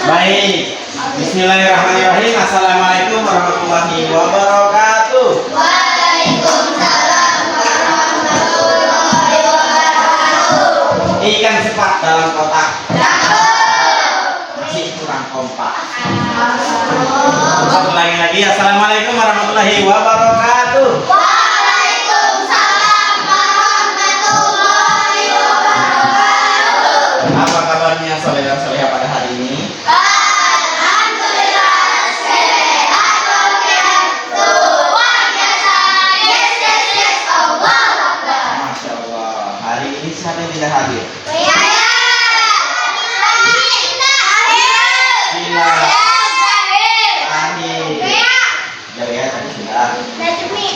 Baik. Bismillahirrahmanirrahim. Assalamualaikum warahmatullahi wabarakatuh. Waalaikumsalam warahmatullahi wabarakatuh. Ikan sepat dalam kotak. Cakep. Masih kurang kompak. Satu lagi. Assalamualaikum warahmatullahi wabarakatuh. Waalaikumsalam warahmatullahi wabarakatuh. Apa kabarnya saudara-saudara pada hari ini? Alhamdulillah sehat walafiat luar biasa. Yes. Allah Akbar. Masya Allah. Hari ini siapa yang tidak hadir?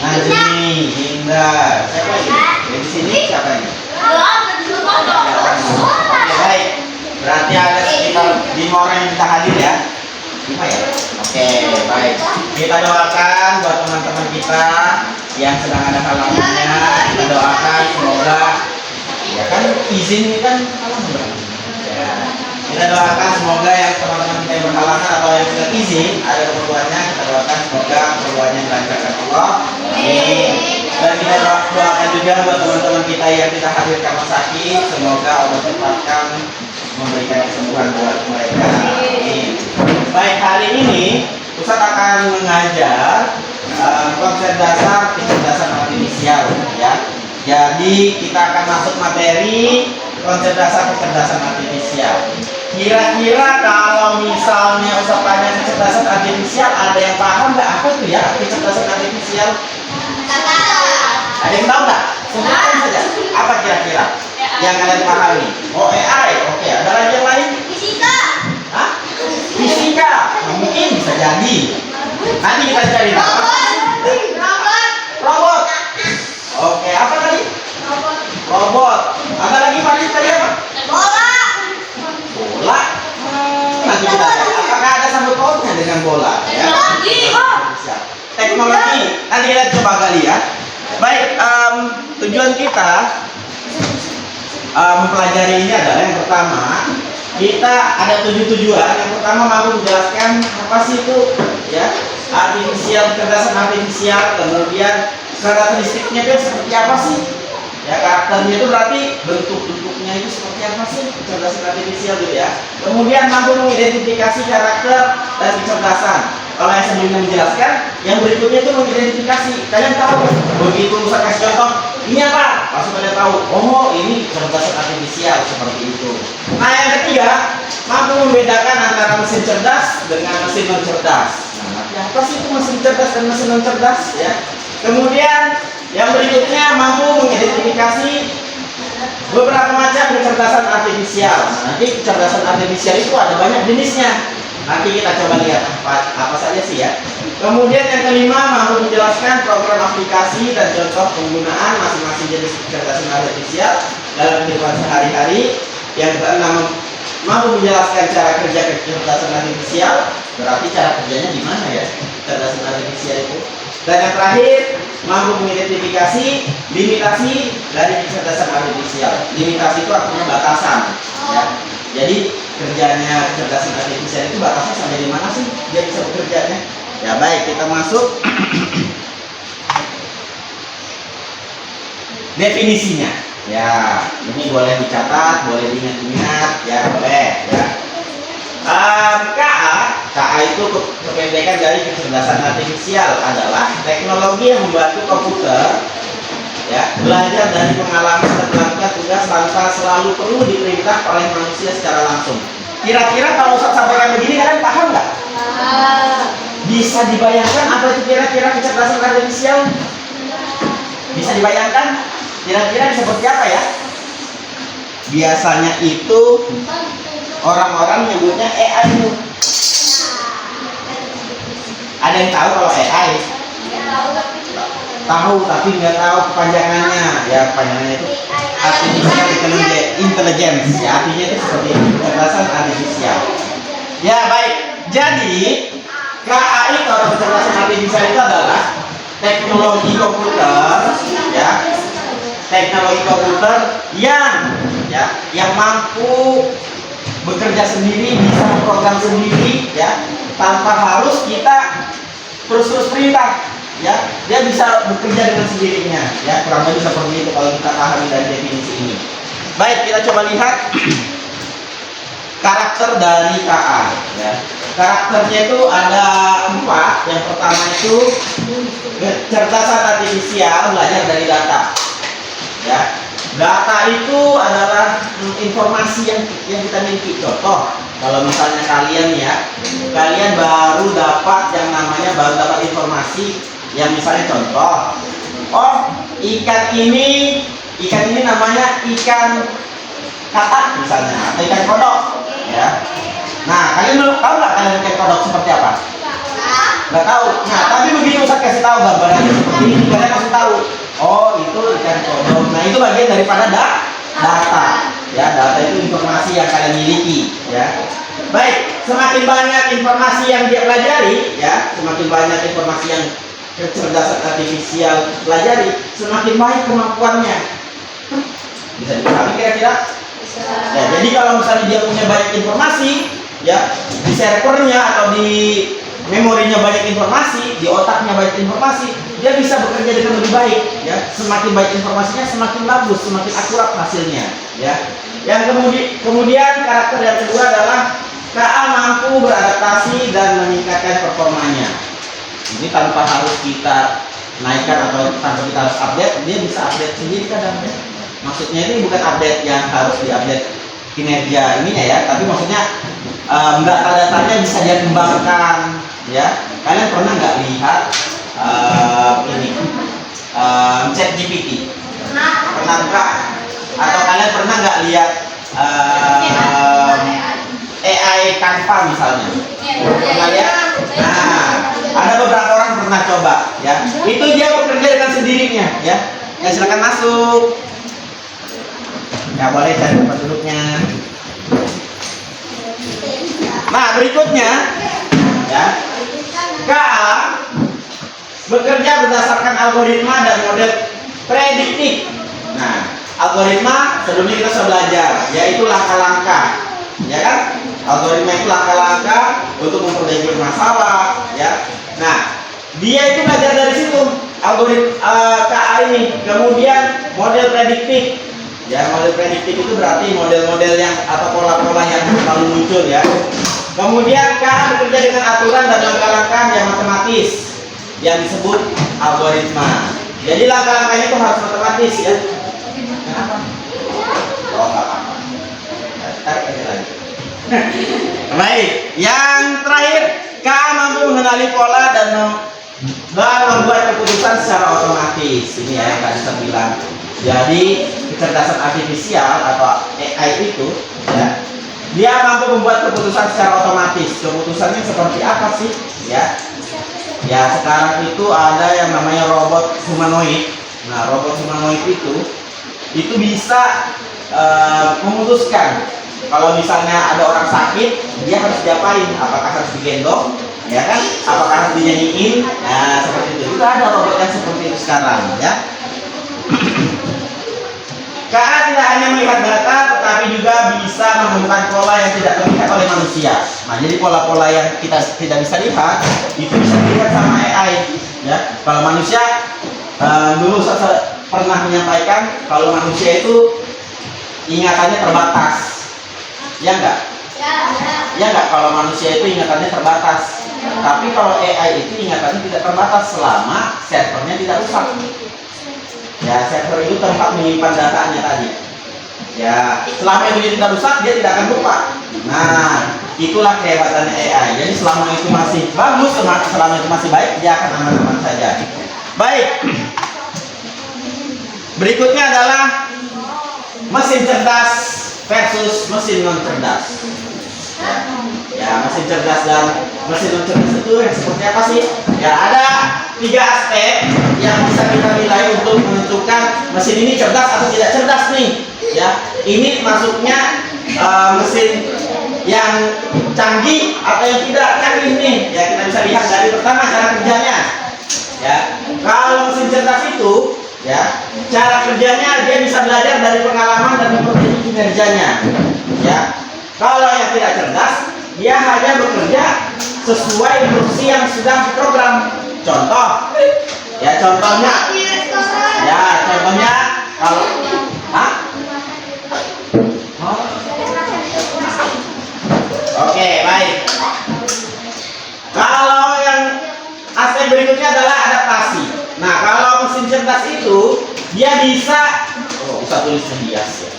Najmi, Hinda, siapa ini? Di sini siapa ini? Oke, baik. Berarti ada sekitar 5 orang yang bisa hadir ya? 5 ya? Oke, baik. Kita doakan buat teman-teman kita yang sedang ada halangannya. Kita doakan semoga ya kan izin ini kan halangan. Ya. Kita doakan semoga yang teman-teman kita yang berhalangan atau yang sudah izin ada keperluannya, kita doakan semoga keperluannya dilancarkan Allah. Amin. Dan kita doakan juga buat teman-teman kita yang tidak hadir karena sakit, semoga Allah cepatkan memberikan kesembuhan buat mereka. Amin. Baik, hari ini Ustadz akan mengajar konsep dasar kecerdasan artifisial ya. Jadi kita akan masuk materi konsep dasar kecerdasan artifisial. Kira-kira kalau misalnya Ustadz tanya kecerdasan artifisial, ada yang paham nggak apa itu ya kecerdasan artifisial? Ada yang tahu nggak? Sebutkan saja. Apa kira-kira yang kalian pahami? Oh, AI. Oke, ada lagi yang lain? Fisika. Hah? Fisika. Nah, mungkin bisa jadi. Nanti kita cari. Robot. Oke, apa tadi? Robot. Ada lagi tadi apa? Bola. Nanti kita cari. Apakah ada sangkut pautnya dengan bola? Ya. Teknologi. Nanti kita coba gali ya. Baik, tujuan kita mempelajari ini adalah yang pertama, kita ada 7 tujuan. Yang pertama mampu menjelaskan apa sih itu ya artifisial, kecerdasan artifisial, kemudian karakteristiknya itu seperti apa sih? Ya, karakternya itu berarti bentuk-bentuknya itu seperti apa sih kecerdasan artifisial gitu ya. Kemudian mampu mengidentifikasi karakter dan kecerdasan. Kalau yang sebelumnya menjelaskan, yang berikutnya itu mengidentifikasi. Kalian tahu begitu saya kasih contoh, ini apa? Langsung kalian tahu. Oh, ini kecerdasan artifisial seperti itu. Nah, yang ketiga, mampu membedakan antara mesin cerdas dengan mesin non cerdas. Nah, apa sih itu mesin cerdas dan mesin non cerdas ya? Kemudian yang berikutnya mampu mengidentifikasi beberapa macam kecerdasan artifisial. Nah, nanti kecerdasan artifisial itu ada banyak jenisnya. Nanti kita coba lihat apa saja sih ya. Kemudian yang kelima mampu menjelaskan program aplikasi dan contoh penggunaan masing-masing jenis kecerdasan artifisial dalam kehidupan sehari-hari. Yang keenam mampu menjelaskan cara kerja kecerdasan artifisial. Berarti cara kerjanya gimana ya kecerdasan artifisial itu. Dan yang terakhir mampu mengidentifikasi limitasi dari kecerdasan artifisial. Limitasi itu artinya batasan ya. Jadi kerjanya kecerdasan artifisial itu batasnya sampai di mana sih dia bisa bekerjanya? Ya baik, kita masuk definisinya. Ya, ini boleh dicatat, boleh diingat-ingat, ya boleh. Ya. KA itu kependekan dari kecerdasan artifisial adalah teknologi yang membantu komputer ya belajar dari pengalaman dan melakukan tugas tanpa selalu perlu diperintah oleh manusia secara langsung. Kira-kira kalau Ustaz sampaikan begini kalian paham nggak? Bisa dibayangkan apa itu kira-kira kecerdasan artifisial? Bisa dibayangkan? Kira-kira seperti apa ya? Biasanya itu orang-orang menyebutnya AI itu. Ada yang tahu kalau AI? Tahu tapi nggak tahu kepanjangannya. Ya kepanjangannya itu artificial intelligence. Ya artinya itu seperti itu, kecerdasan artifisial. Ya baik. Jadi KAI atau kecerdasan artifisial itu adalah teknologi komputer, ya teknologi komputer yang mampu bekerja sendiri, bisa memprogram sendiri, ya, tanpa harus kita terus perintah, ya. Dia bisa bekerja dengan sendirinya, ya. Kurang lebih seperti itu kalau kita pahami dari definisi ini. Baik, kita coba lihat karakter dari KA, ya. Karakternya itu ada 4. Yang pertama itu kecerdasan artifisial, belajar dari data, ya. Data itu adalah informasi yang kita miliki. Contoh, kalau misalnya kalian, ya, kalian baru dapat yang namanya baru dapat informasi yang misalnya contoh, oh, ikan ini namanya ikan katak misalnya, atau ikan kodok, ya. Nah, kalian belum tahu nggak kalian ikan kodok seperti apa? Nggak tahu. Nah, tapi begitu saya kasih tahu gambarannya seperti ini, kalian langsung tahu. Oh, itu ikan kodok. Nah, itu bagian daripada data. Ya, data itu informasi yang kalian miliki, ya. Baik, semakin banyak informasi yang dia pelajari, ya, semakin banyak informasi yang kecerdasan artifisial pelajari, semakin baik kemampuannya. Bisa dipahami kira-kira? Ya, jadi kalau misalnya dia punya banyak informasi, ya, di servernya atau di memorinya banyak informasi, di otaknya banyak informasi, dia bisa bekerja dengan lebih baik, ya. Semakin baik informasinya, semakin bagus, semakin akurat hasilnya, ya. Yang kemudian karakter yang kedua adalah KA mampu beradaptasi dan meningkatkan performanya. Ini tanpa harus kita naikkan atau tanpa kita harus update, dia bisa update sendiri kadang, ya. Maksudnya ini bukan update yang harus diupdate kinerja ininya, ya, tapi maksudnya data-datanya bisa dia kembangkan, ya. Kalian pernah nggak lihat ini ChatGPT? Pernah nggak? Atau kalian pernah nggak lihat AI Canva misalnya? Pernah lihat? Nah, ada beberapa orang pernah coba, ya. Itu dia bekerja dengan sendirinya, ya. Ya, silakan masuk. Ya, boleh cari tempat duduknya. Nah, berikutnya, ya, KA bekerja berdasarkan algoritma dan model prediktif. Nah, algoritma sebelumnya kita sudah belajar, yaitu langkah-langkah, ya kan? Algoritma itu langkah-langkah untuk memperbaiki masalah, ya. Nah, dia itu belajar dari situ, algoritma KA ini. Kemudian model prediktif, ya. Model prediktif itu berarti model-model yang atau pola-pola yang selalu muncul, ya. Kemudian KA bekerja dengan aturan dan langkah-langkah yang matematis yang disebut algoritma. Jadi langkah-langkahnya itu harus matematis, ya. Kenapa? Oh, nggak apa-apa. Tarik aja lagi. Baik, yang terakhir, KA mampu mengenali pola dan membuat keputusan secara otomatis. Ini ya yang tadi saya bilang. Jadi kecerdasan artifisial atau AI itu, ya, dia mampu membuat keputusan secara otomatis. Keputusannya seperti apa sih? Ya, ya sekarang itu ada yang namanya robot humanoid. Nah, robot humanoid itu bisa memutuskan kalau misalnya ada orang sakit, dia harus diapain? Apakah harus digendong, ya kan? Apakah harus dinyanyiin? Nah, seperti itu. Itu ada robot yang seperti itu sekarang, ya. KA tidak hanya melihat data, tetapi juga bisa menemukan pola yang tidak terlihat oleh manusia. Nah, jadi pola-pola yang kita tidak bisa lihat, itu bisa dilihat sama AI, ya. Kalau manusia, dulu saya pernah menyampaikan, kalau manusia itu ingatannya terbatas, ya enggak? Ya enggak, kalau manusia itu ingatannya terbatas. Tapi kalau AI itu ingatannya tidak terbatas selama servernya tidak rusak. Ya, server itu tempat menyimpan datanya tadi. Ya, selama itu tidak rusak, dia tidak akan lupa. Nah, itulah kehebatannya AI. Jadi selama itu masih bagus, selama itu masih baik, dia akan aman-aman saja. Baik. Berikutnya adalah mesin cerdas versus mesin non cerdas. Ya, mesin cerdas dan mesin non cerdas itu yang seperti apa sih? Ya, ada 3 aspek yang bisa kita nilai untuk menentukan mesin ini cerdas atau tidak cerdas nih. Ya, ini masuknya mesin yang canggih atau yang tidak canggih nih. Ya, kita bisa lihat dari pertama cara kerjanya. Ya, kalau mesin cerdas itu, ya, cara kerjanya dia bisa belajar dari pengalaman dan memperbaiki kinerjanya. Ya. Kalau yang tidak cerdas, dia hanya bekerja sesuai instruksi yang sudah diprogram. Contoh, ya contohnya, kalau, hah? Oh. Oke, baik. Kalau yang aspek berikutnya adalah adaptasi. Nah, kalau mesin cerdas itu dia bisa, bisa tulis hias ya.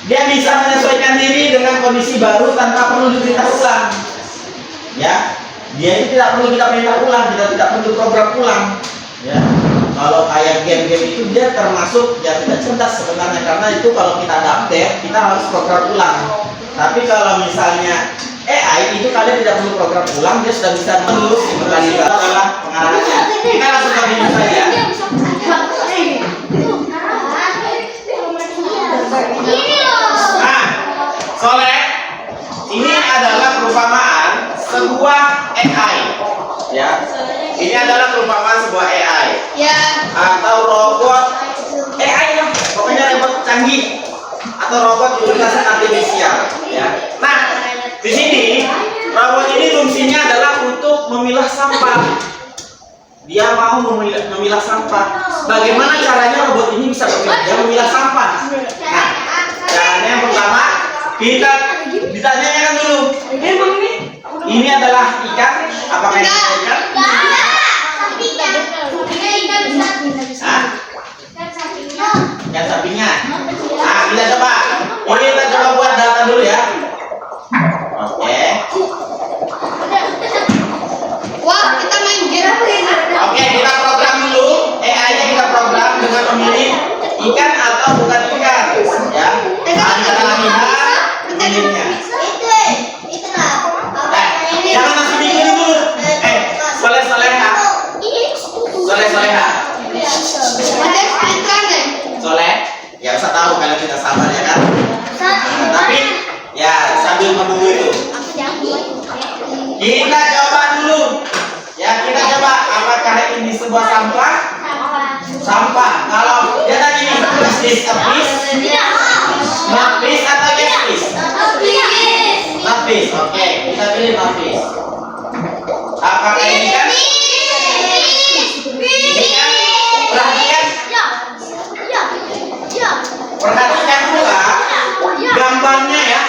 Dia bisa menyesuaikan diri dengan kondisi baru tanpa perlu diperintah ulang. Ya, dia ini tidak perlu kita perintah ulang, kita tidak perlu program ulang. Ya, kalau kayak game-game itu dia termasuk yang tidak cerdas sebenarnya, karena itu kalau kita ada update kita harus program ulang. Tapi kalau misalnya AI itu kalian tidak perlu program ulang, dia sudah bisa menulis berlanjut adalah pengarahannya. Kita langsung ke video saja. Nah, Soleh, ini adalah perumpamaan sebuah AI. Ya, ini adalah perumpamaan sebuah AI. Ya. Atau robot AI lah, pokoknya robot canggih atau robot kecerdasan artifisial. Ya. Nah, di sini robot ini fungsinya adalah untuk memilah sampah. Dia mau memilah sampah. Bagaimana caranya robot ini bisa bekerja memilah sampah? Nah, caranya yang pertama kita ditanyakan dulu. Ini adalah ikan. Apakah ini ikan? Hah? Ikan sapinya. Nah, kita coba. Ini kita coba buat data dulu ya. Oke. Wah, kita main game. Oke, kita program dulu. AI-nya kita program dengan memilih ikan atau bukan ikan. Ya. Nah, kita lihat memilihnya. Jangan langsung mikirin dulu. Soleha. Soleh, ya usah tahu kalian tidak sabar ya kan? Nah, tapi ya sambil menunggu itu. Kita coba dulu. Ya, kita coba apakah ini sebuah sampah? Sampah. Kalau dia tadi ini is this a fish? Not fish atau yes fish? Not fish. Oke, kita pilih not fish. Apakah ini kan? Ini kan? Perhatikan pula gambarnya ya.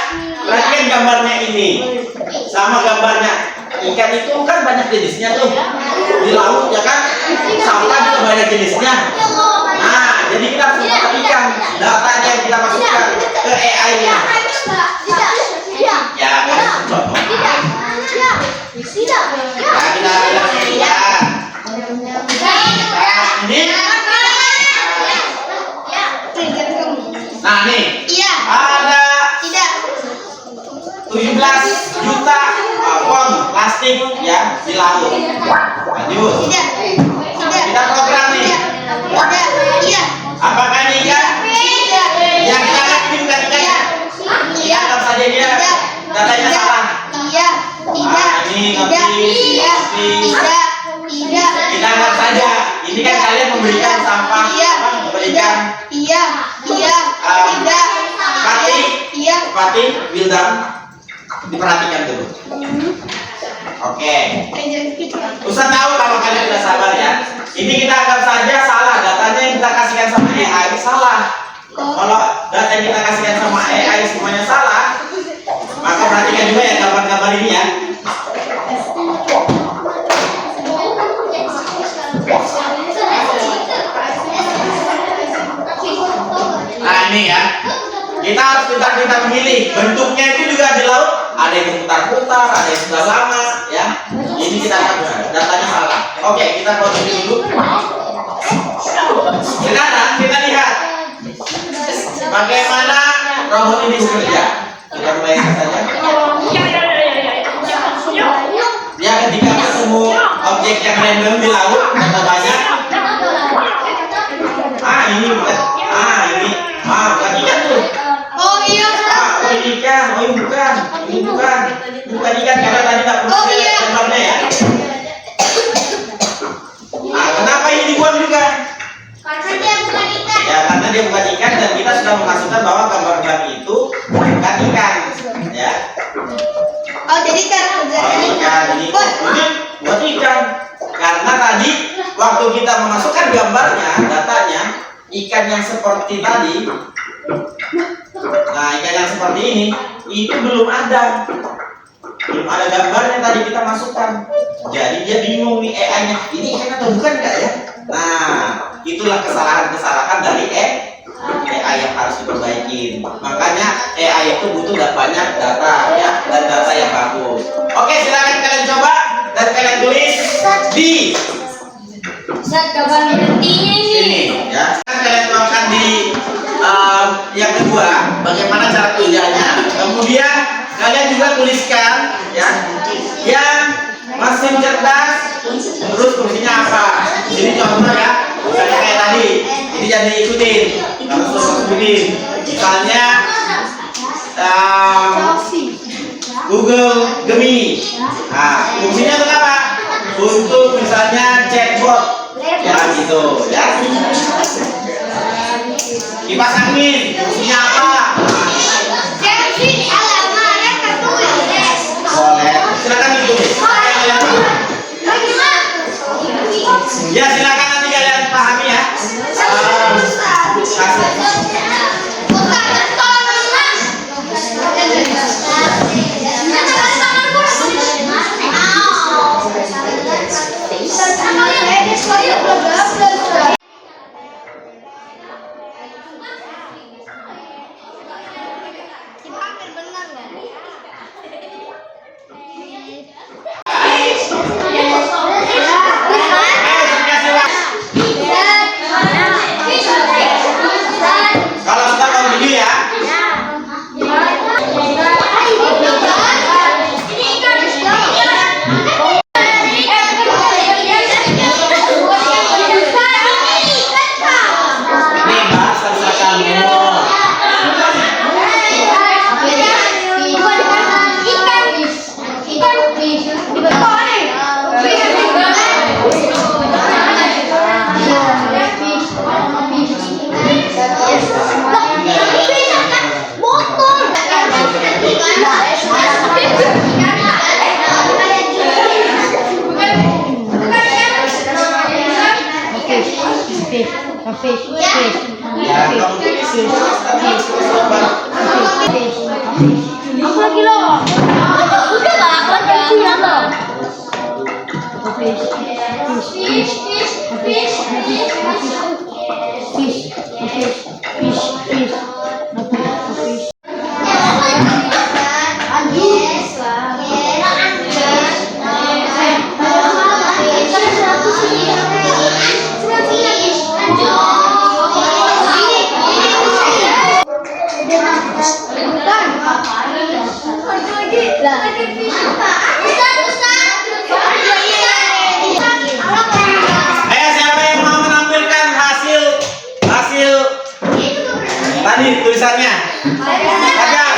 Perhatikan gambarnya ini sama gambarnya ikan itu kan banyak jenisnya tuh di laut ya kan, sampah juga banyak jenisnya. Nah, jadi kita harus perhatikan datanya yang kita masukkan ke AI-nya. Ya, kasih contoh. Nah, kita lihat. Nah, ini. Nah, nih. Ada 17 juta ton plastik ya di laut. Lanjut. Kita program nih. Apakah ini ikan? Yang kita lihat ini bukan ikan. Ya, anggap saja dia datanya salah. Ini ngerti. Kita anggap saja. Ini kan kalian memberikan sampah, memberikan Fatih, Wildan, diperhatikan dulu. Oke. Ustaz tahu kalau kalian tidak sabar ya. Ini kita anggap saja salah, datanya yang kita kasihkan sama AI salah. Kalau data yang kita kasihkan sama AI semuanya salah, maka perhatikan juga ya gambar-gambar ini ya. Nah, ini ya. Kita harus pintar-pintar memilih. Bentuknya itu juga di laut ada yang putar-putar, ada yang sudah lama ya. Ini kita akan datanya salah. Oke, kita proses dulu. Sekarang kita lihat bagaimana robot ini bekerja. Kita mulai saja. Ya, ketika ketemu objek yang random di laut atau banyak. Ini bukan. Bukan ikan tuh. Ini ikan. Ini bukan ikan karena tadi tak perlu gambarnya ya. Kenapa ini dibuang juga? Karena dia bukan ikan. Ya, karena dia bukan ikan dan kita sudah memasukkan bahwa gambar itu bukan ikan. Ya. ikan ini buat ikan. Karena tadi waktu kita memasukkan gambarnya, datanya, ikan yang seperti tadi, nah ikan yang seperti ini, itu belum ada gambarnya tadi kita masukkan. Jadi dia bingung nih AI-nya, ini ikan atau bukan enggak ya? Nah, itulah kesalahan-kesalahan dari AI yang harus diperbaiki. Makanya AI itu butuh banyak data ya, dan data yang bagus. Oke, silakan kalian coba dan kalian tulis di sini ya. Sekarang kalian tuangkan di yang kedua, bagaimana cara tulisannya. Kemudian kalian juga tuliskan ya, yang mesin cerdas terus fungsinya apa. Jadi contoh ya, misalnya kayak tadi, ini jangan diikutin, harus masukin. Misalnya Google Gemini. Nah, fungsinya untuk apa? Untuk misalnya chatbot, ya gitu ya. Kipas angin, fungsinya apa? Boleh, silakan ditulis. Ya silakan nanti kalian pahami ya. Kalau sudah continue ya. Nih bahas terserah kamu. Ya, kamu Aku lagi loh. Udah lah, aku lagi punya loh. Ayo siapa yang mau menampilkan hasil tadi tulisannya? Ajar.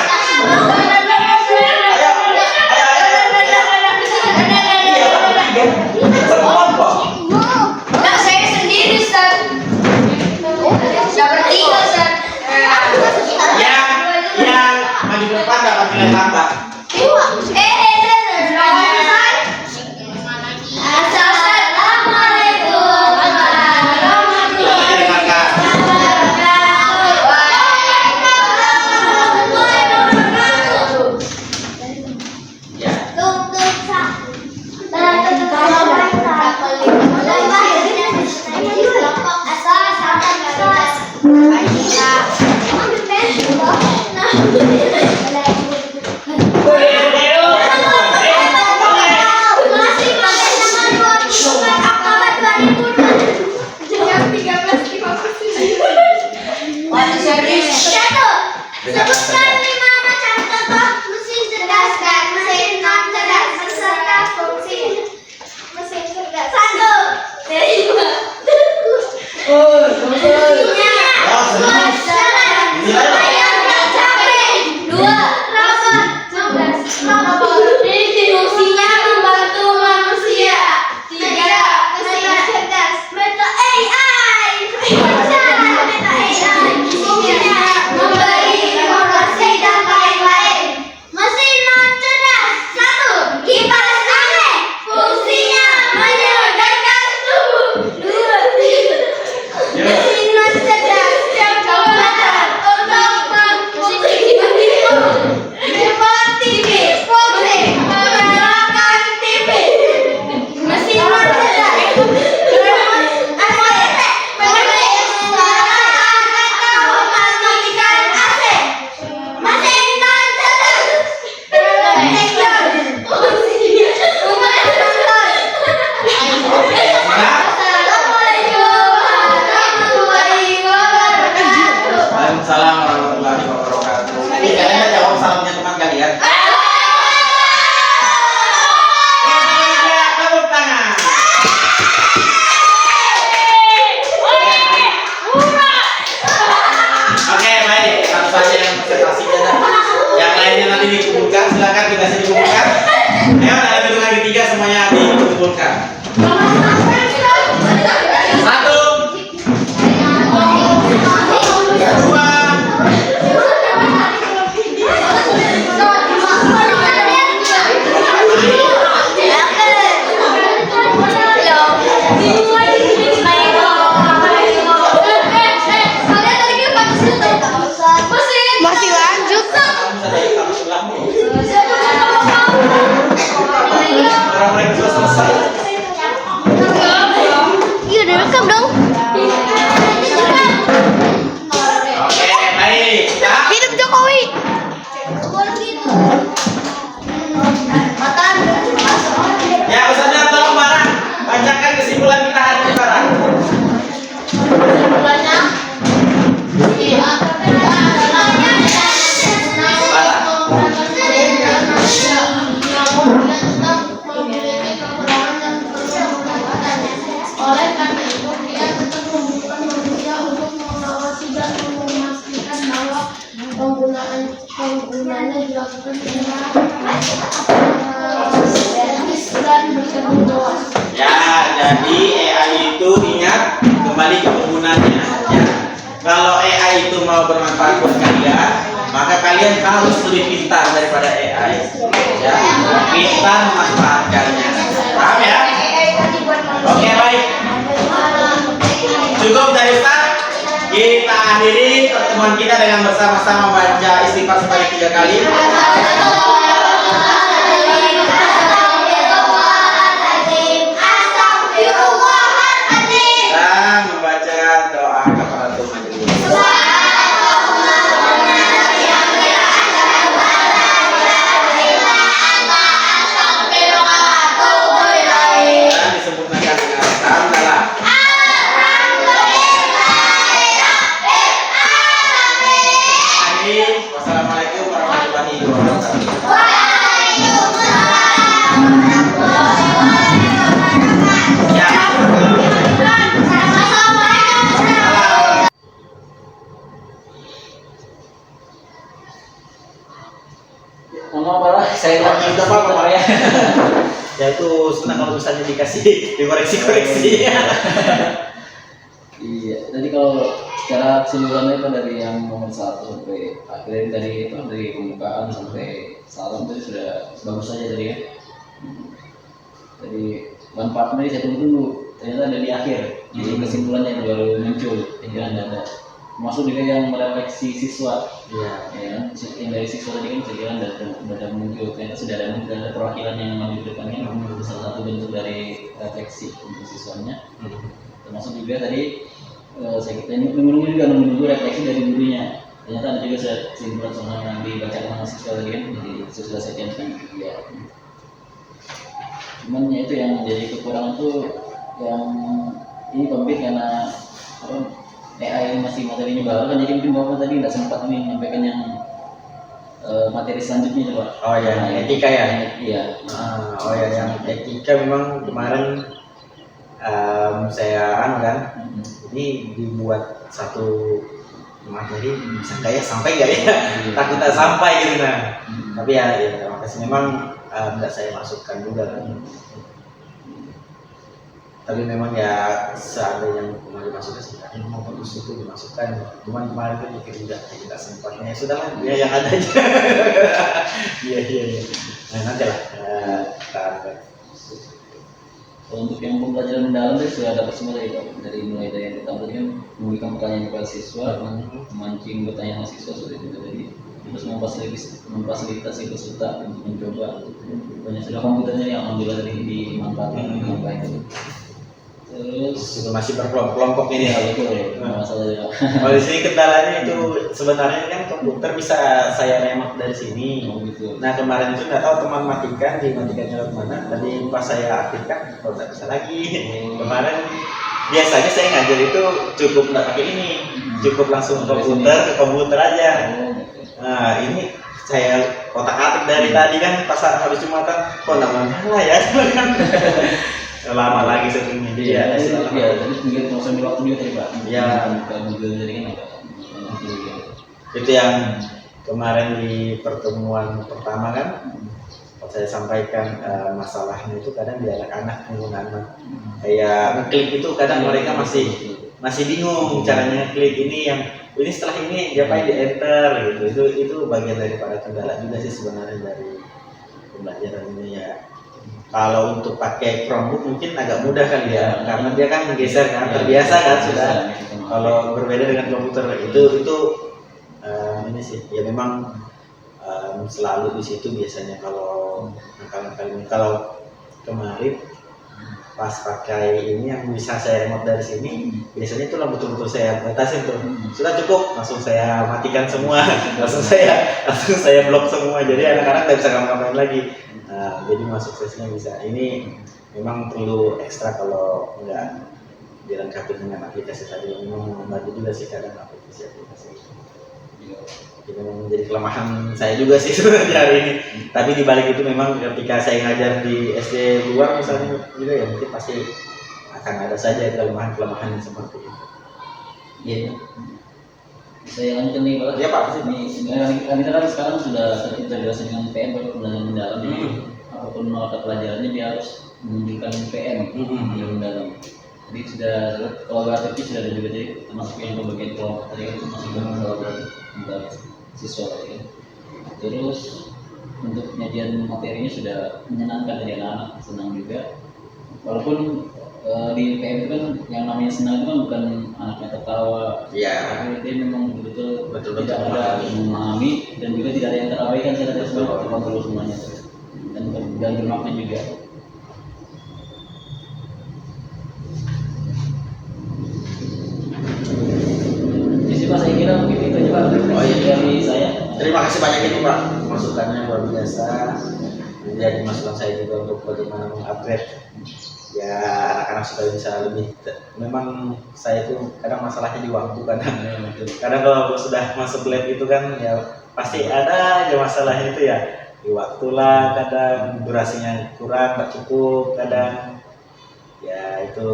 Nah, saya sendiri, Ustaz. Dapat 3, Ustaz. Yang maju ke depan dapat nilai tambah. Assalamualaikum. Ayo dalam hitungan ketiga semuanya dikumpulkan. Satu, dua, masih lanjut. orang mereka sudah selesai. Iya, udah rekam dong. Oke, baik. Hidup Jokowi. Ya, Ustazah tolong Barang bacakan kesimpulan kita hari ini Barang. Oleh karena itu dia tetap membutuhkan manusia untuk mengawasi dan memastikan bahwa penggunaannya dilakukan dengan etis dan bertanggung jawab. Ya, jadi AI itu ingat kembali ke penggunanya. Ya. Kalau AI itu mau bermanfaat buat kalian, maka kalian harus lebih pintar daripada AI. Ya, pintar memanfaatkannya. Paham ya? Oke, baik. Cukup dari Ustaz. Kita akhiri pertemuan kita dengan bersama-sama baca istighfar sebanyak 3 kali. Dan membaca doa kafaratul majelis. Dan disempurnakan dengan alhamdulillah. Wassalamualaikum warahmatullahi wabarakatuh. Ya. Mohon maaf Pak, saya lagi Minta apa Pak ya? Ya itu senang kalau misalnya dikasih dikoreksi-koreksi. Iya, jadi kalau secara keseluruhannya itu dari yang nomor 1 sampai akhirnya dari pembukaan sampai salam tadi sudah bagus saja tadi ya. Jadi manfaatnya saya tunggu ternyata ada di akhir. Jadi kesimpulannya itu baru muncul pikiran data. Masuk juga yang merefleksi siswa. Iya. Ya, yang dari siswa tadi kan pikiran data muncul. Ternyata sudah ada perwakilan yang memang di depannya. Itu salah satu bentuk dari refleksi untuk siswanya. Termasuk juga tadi kita menunggu refleksi dari gurunya. Ternyata ada juga kesimpulan soal yang dibacakan mahasiswa tadi kan, jadi sudah saya cantumkan ya. Cuman ya itu yang jadi kekurangan tuh yang ini pembit karena AI masih materinya baru kan, jadi mungkin bapak tadi nggak sempat nih menyampaikan yang materi selanjutnya coba. Oh ya, etika ya. Iya. Oh ya, yang etika memang kemarin saya kan, jadi dibuat satu materi bisa nggak ya, sampai nggak ya? Takut tak sampai gitu nah. Tapi ya terima kasih, memang nggak saya masukkan juga kan. Tapi memang ya seandainya yang kemarin masukkan sih, mau bagus itu dimasukkan. Cuman kemarin itu mikir juga tidak sempatnya. Ya sudahlah, ya yang ada aja. Iya. Nah nanti lah. Untuk yang pembelajaran mendalam tadi sudah dapat semua dari mulai dari yang pertama tadi kan memberikan pertanyaan kepada siswa, memancing pertanyaan mahasiswa sudah itu tadi, terus memfasilitasi peserta untuk mencoba. Banyak sudah komputernya yang alhamdulillah tadi dimanfaatkan dengan baik. Terus masih berkelompok ini ya ya. betul ya, masalah ya. Kalau di sini kendalanya itu sebenarnya kan komputer bisa saya remote dari sini. Oh, gitu. Nah kemarin itu nggak tahu teman matikan, dimatikannya lewat mana. Tadi pas saya aktifkan, kok nggak bisa lagi. Kemarin biasanya saya ngajar itu cukup nggak pakai ini, cukup langsung ke komputer aja. Nah ini saya otak-atik dari tadi kan pas habis Jumatan, kok nggak masalah ya kan. Lama lagi settingnya. Iya, tadi juga sambil waktu juga tadi Pak. Iya. Google tadi kan apa? Itu yang kemarin di pertemuan pertama kan, kalau saya sampaikan masalahnya itu kadang di anak-anak penggunaan kayak ngeklik itu kadang mereka masih bingung caranya ngeklik ini setelah ini diapain di enter gitu. Itu bagian daripada kendala juga sih sebenarnya dari pembelajaran ini ya. Kalau untuk pakai Chromebook mungkin agak mudah kali ya, karena dia kan menggeser kan, terbiasa kan sudah. Kalau berbeda dengan komputer itu ini sih ya memang selalu di situ biasanya kalau kalau kemarin pas pakai ini yang bisa saya remote dari sini, biasanya itu betul-betul saya batasin tuh. Sudah cukup, langsung saya matikan semua, langsung saya blok semua. Jadi anak-anak tidak bisa ngapa-ngapain lagi. Nah, jadi masuk sesnya bisa. Ini memang perlu ekstra kalau nggak dilengkapi dengan aplikasi tadi. Memang membantu juga sih kadang aplikasi-aplikasi. Ini memang menjadi kelemahan saya juga sih sebenarnya hari ini. Tapi dibalik itu memang ketika saya ngajar di SD luar misalnya juga ya mungkin pasti akan ada saja kelemahan-kelemahan yang seperti itu. Iya. Saya lanjutkan nih Pak. Iya Pak. Kita kan sekarang sudah terbiasa dengan PM pada pembelajaran mendalam. Jadi apapun mata pelajarannya dia harus menunjukkan PM yang mendalam. Jadi sudah kolaboratifnya sudah ada juga, jadi termasuk yang pembagian kelompok tadi kan masih kolaboratif untuk siswa tadi kan. Terus untuk penyajian materinya sudah menyenangkan dari anak-anak, senang juga. Walaupun di PM itu kan yang namanya senang itu kan bukan anaknya tertawa, tapi dia memang betul-betul tidak ada yang memahami dan juga tidak ada yang terabaikan secara terkontrol semuanya dan bermakna juga. Jadi Pak, saya kira mungkin itu aja Pak dari saya. Terima kasih banyak itu Pak, masukannya luar biasa. Jadi masukan saya juga untuk bagaimana mengupgrade ya anak-anak supaya bisa lebih. Memang saya itu kadang masalahnya di waktu kadang kalau sudah masuk lab itu kan ya pasti ada aja masalahnya itu ya di waktu lah, kadang durasinya kurang, tak cukup, kadang ya itu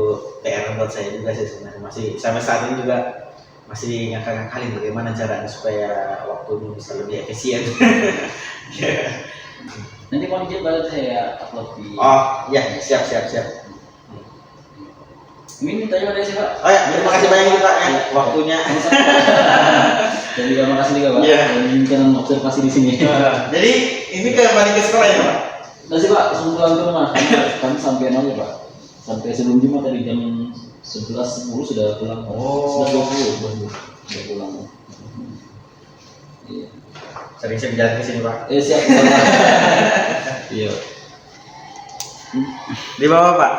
PR buat saya juga sih sebenarnya. Masih sampai saat ini juga masih ngakal-ngakalin bagaimana caranya supaya waktunya bisa lebih efisien. Nanti mau dicoba saya upload di. Oh ya, siap. Ini tanya pada siapa? Oh ya, terima kasih banyak juga ya waktunya. Dan juga makasih juga Pak. Iya. Mungkin observasi di sini. Jadi ini kembali ke sekolah ya Pak? Nggak sih Pak, langsung pulang ke rumah. Kami sampai aja Pak. Sampai sebelum Jumat tadi jam 11.10 sudah pulang. Oh. 11.20 sudah pulang. Iya. Sering jalan ke sini Pak. Siap. Iya. Di bawah Pak.